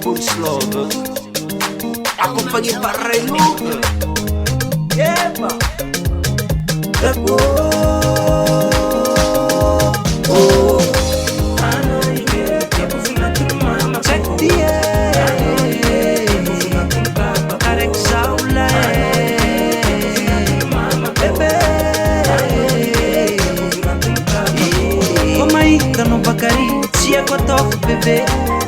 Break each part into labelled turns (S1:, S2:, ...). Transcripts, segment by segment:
S1: Slove, accompagné par Raylouk. Yeah, oh, check the Karek Saula, Komaika no bakari, tia kwa tofu bebe.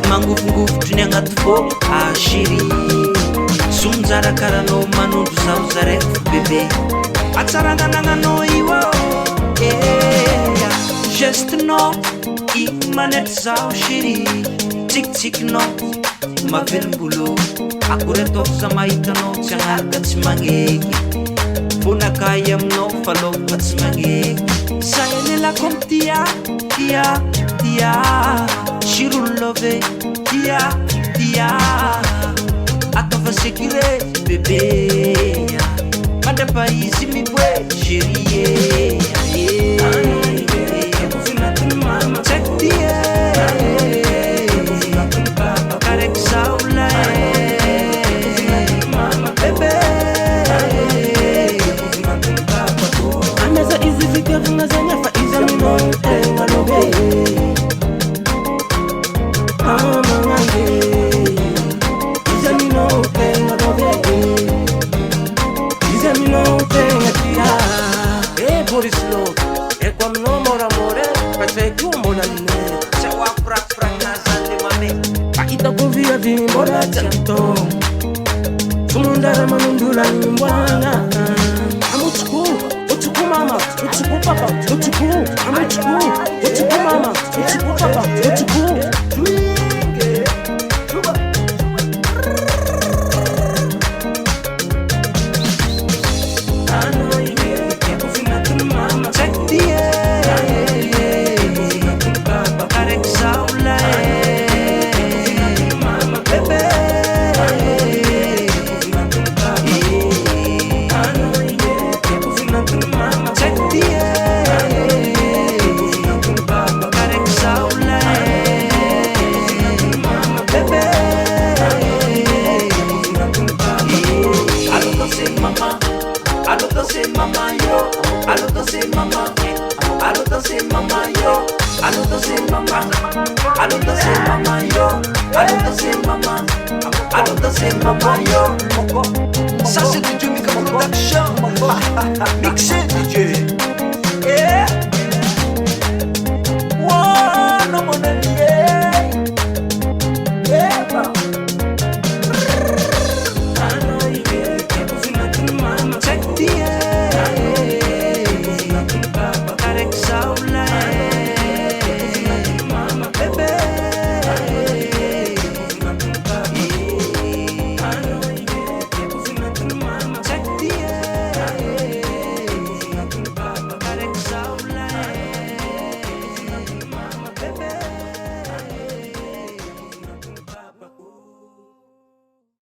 S1: Mangufu tuni agnaty fô ashiri Somjara karanao manondro zao zarefu bebe Atsaranagnananao io Gestinao I manety zao chéri Tsikitsikinao mavelombolo Akory ataoko za mahitanao tsy agnaraka tsy magneky Vonakay aminao falaofa tsy magneky Sahelelako am tia Shirul love, tia Atova sekire, bebe Manda paizi mi bwe, chérie Check tia Karek saula Bebe
S2: Ameza izi vikevu ngazanya fa iza mino Ngalobe
S1: Boris Love, e come no more amore, perché tu mona ne. Se wa fra nasale mame.
S2: Paita kovia di mbora tanto. Sumundara manundula mbwana. Amuchuku, uchuku mama, uchuku papa, uchuku, amuchuku, uchuku mama, uchuku papa, uchuku.
S1: Ça c'est DJ Mika Production. Mixé DJ. Yeah. Wow, no mon ami. Yeah. Check the